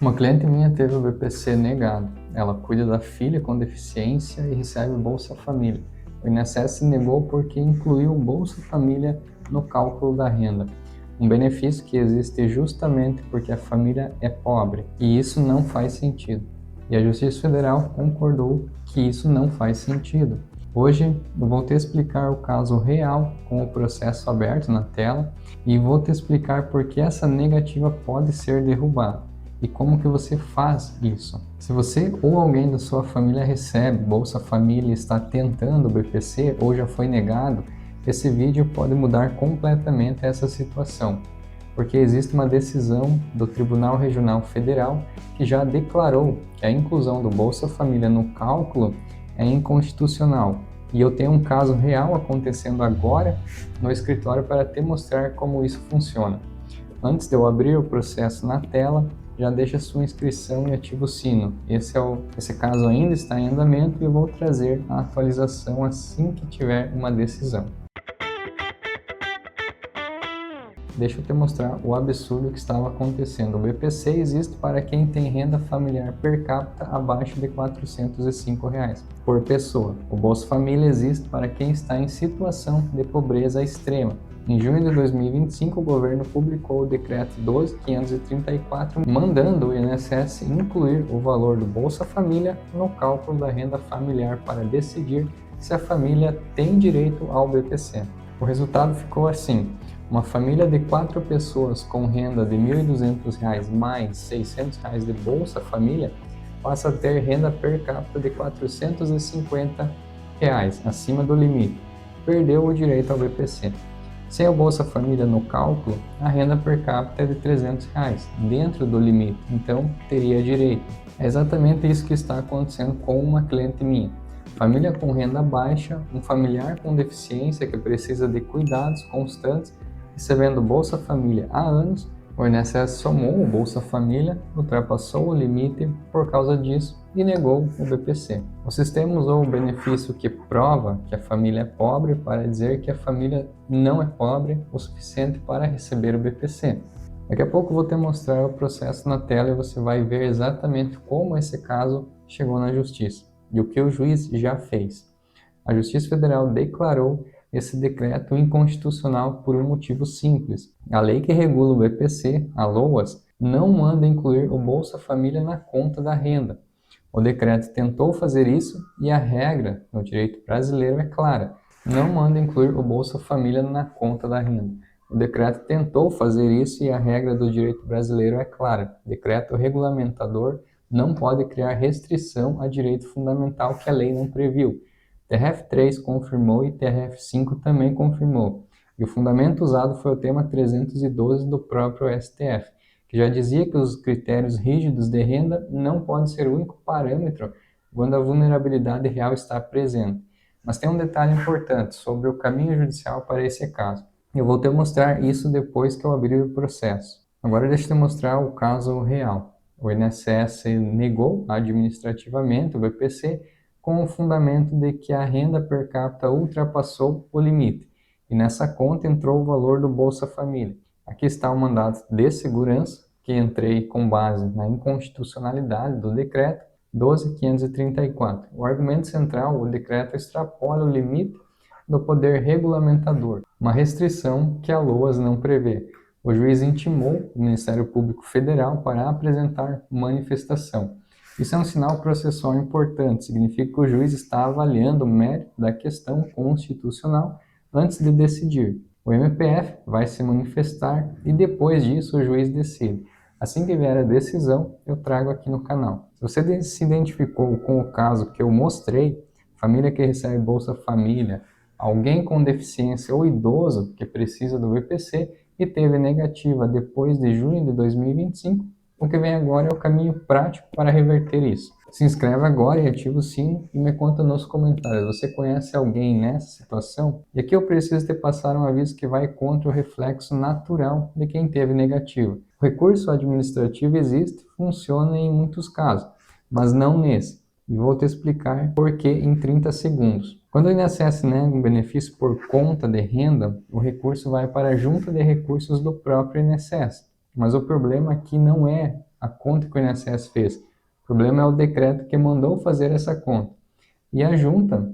Uma cliente minha teve o BPC negado. Ela cuida da filha com deficiência e recebe o Bolsa Família. O INSS negou porque incluiu o Bolsa Família no cálculo da renda, um benefício que existe justamente porque a família é pobre, e isso não faz sentido. E a Justiça Federal concordou que isso não faz sentido. Hoje eu vou te explicar o caso real com o processo aberto na tela e vou te explicar por que essa negativa pode ser derrubada e como que você faz isso. Se você ou alguém da sua família recebe Bolsa Família e está tentando o BPC ou já foi negado, esse vídeo pode mudar completamente essa situação, porque existe uma decisão do Tribunal Regional Federal que já declarou que a inclusão do Bolsa Família no cálculo é inconstitucional. E eu tenho um caso real acontecendo agora no escritório para te mostrar como isso funciona. Antes de eu abrir o processo na tela, já deixa sua inscrição e ativa o sino. Esse caso ainda está em andamento e eu vou trazer a atualização assim que tiver uma decisão. Deixa eu te mostrar o absurdo que estava acontecendo. O BPC existe para quem tem renda familiar per capita abaixo de R$ 405 por pessoa. O Bolsa Família existe para quem está em situação de pobreza extrema. Em junho de 2025, o governo publicou o Decreto 12.534, mandando o INSS incluir o valor do Bolsa Família no cálculo da renda familiar para decidir se a família tem direito ao BPC. O resultado ficou assim: uma família de 4 pessoas com renda de R$ 1.200 mais R$ 600 de Bolsa Família passa a ter renda per capita de R$ 450, acima do limite. Perdeu o direito ao BPC. Sem o Bolsa Família no cálculo, a renda per capita é de R$ 300, dentro do limite, então teria direito. É exatamente isso que está acontecendo com uma cliente minha. Família com renda baixa, um familiar com deficiência que precisa de cuidados constantes, recebendo Bolsa Família há anos, o INSS somou o Bolsa Família, ultrapassou o limite por causa disso e negou o BPC. O sistema usou o benefício que prova que a família é pobre para dizer que a família não é pobre o suficiente para receber o BPC. Daqui a pouco eu vou te mostrar o processo na tela e você vai ver exatamente como esse caso chegou na Justiça e o que o juiz já fez. A Justiça Federal declarou esse decreto inconstitucional por um motivo simples. A lei que regula o BPC, a LOAS, não manda incluir o Bolsa Família na conta da renda. O decreto tentou fazer isso e a regra no direito brasileiro é clara: não manda incluir o Bolsa Família na conta da renda. O decreto tentou fazer isso e a regra do direito brasileiro é clara: decreto regulamentador não pode criar restrição a direito fundamental que a lei não previu. TRF3 confirmou e TRF5 também confirmou. E o fundamento usado foi o tema 312 do próprio STF, que já dizia que os critérios rígidos de renda não podem ser o único parâmetro quando a vulnerabilidade real está presente. Mas tem um detalhe importante sobre o caminho judicial para esse caso. Eu vou te mostrar isso depois que eu abrir o processo. Agora deixa eu te mostrar o caso real. O INSS negou administrativamente o BPC com o fundamento de que a renda per capita ultrapassou o limite, e nessa conta entrou o valor do Bolsa Família. Aqui está o mandato de segurança, que entrei com base na inconstitucionalidade do decreto 12.534. O argumento central: o decreto extrapola o limite do poder regulamentador, uma restrição que a LOAS não prevê. O juiz intimou o Ministério Público Federal para apresentar manifestação. Isso é um sinal processual importante, significa que o juiz está avaliando o mérito da questão constitucional antes de decidir. O MPF vai se manifestar e depois disso o juiz decide. Assim que vier a decisão, eu trago aqui no canal. Se você se identificou com o caso que eu mostrei, família que recebe Bolsa Família, alguém com deficiência ou idoso que precisa do VPC e teve negativa depois de junho de 2025, o que vem agora é o caminho prático para reverter isso. Se inscreve agora e ativa o sino e me conta nos comentários: você conhece alguém nessa situação? E aqui eu preciso te passar um aviso que vai contra o reflexo natural de quem teve negativo. O recurso administrativo existe, funciona em muitos casos, mas não nesse. E vou te explicar por que em 30 segundos. Quando o INSS nega um benefício por conta de renda, o recurso vai para a junta de recursos do próprio INSS. Mas o problema aqui não é a conta que o INSS fez. O problema é o decreto que mandou fazer essa conta. E a junta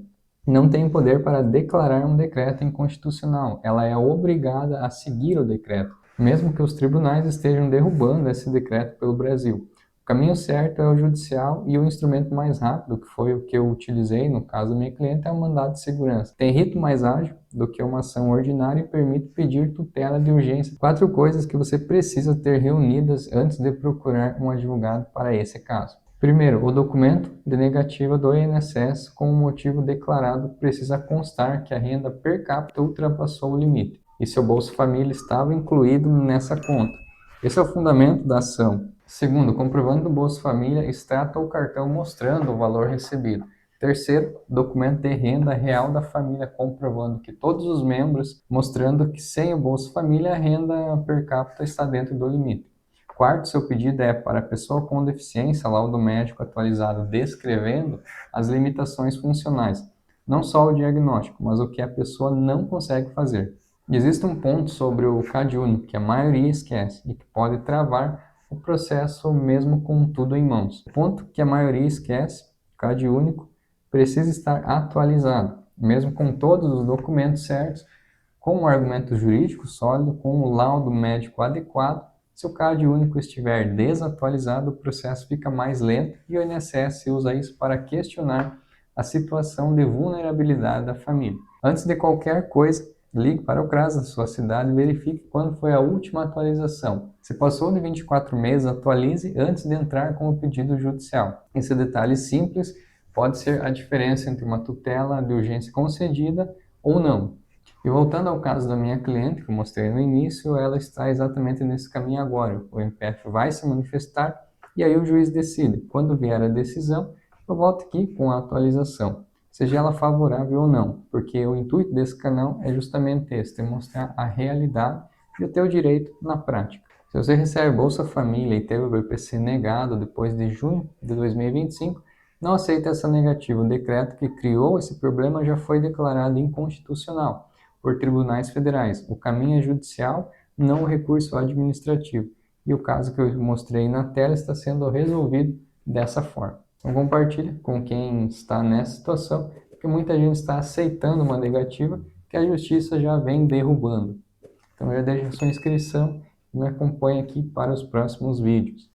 não tem poder para declarar um decreto inconstitucional. Ela é obrigada a seguir o decreto, mesmo que os tribunais estejam derrubando esse decreto pelo Brasil. O caminho certo é o judicial e o instrumento mais rápido, que foi o que eu utilizei no caso da minha cliente, é o mandado de segurança. Tem rito mais ágil do que uma ação ordinária e permite pedir tutela de urgência. 4 coisas que você precisa ter reunidas antes de procurar um advogado para esse caso. Primeiro, o documento de negativa do INSS com o motivo declarado precisa constar que a renda per capita ultrapassou o limite e seu Bolsa Família estava incluído nessa conta. Esse é o fundamento da ação. Segundo, comprovando do Bolsa Família, extrato ou cartão mostrando o valor recebido. Terceiro, documento de renda real da família comprovando que todos os membros, mostrando que sem o Bolsa Família a renda per capita está dentro do limite. Quarto, seu pedido é para a pessoa com deficiência, laudo médico atualizado descrevendo as limitações funcionais, não só o diagnóstico, mas o que a pessoa não consegue fazer. E existe um ponto sobre o CadÚnico que a maioria esquece e que pode travar o processo mesmo com tudo em mãos. O ponto que a maioria esquece, o CadÚnico, precisa estar atualizado, mesmo com todos os documentos certos, com um argumento jurídico sólido, com o laudo médico adequado. Se o CadÚnico estiver desatualizado, o processo fica mais lento e o INSS usa isso para questionar a situação de vulnerabilidade da família. Antes de qualquer coisa, ligue para o CRAS da sua cidade e verifique quando foi a última atualização. Se passou de 24 meses, atualize antes de entrar com o pedido judicial. Esse detalhe simples pode ser a diferença entre uma tutela de urgência concedida ou não. E voltando ao caso da minha cliente, que eu mostrei no início, ela está exatamente nesse caminho agora. O MPF vai se manifestar e aí o juiz decide. Quando vier a decisão, eu volto aqui com a atualização, seja ela favorável ou não, porque o intuito desse canal é justamente esse, demonstrar a realidade e o teu direito na prática. Se você recebe Bolsa Família e teve o BPC negado depois de junho de 2025, não aceite essa negativa. O decreto que criou esse problema já foi declarado inconstitucional por tribunais federais. O caminho é judicial, não o recurso administrativo. E o caso que eu mostrei na tela está sendo resolvido dessa forma. Então compartilhe com quem está nessa situação, porque muita gente está aceitando uma negativa que a justiça já vem derrubando. Então já deixa a sua inscrição e me acompanhe aqui para os próximos vídeos.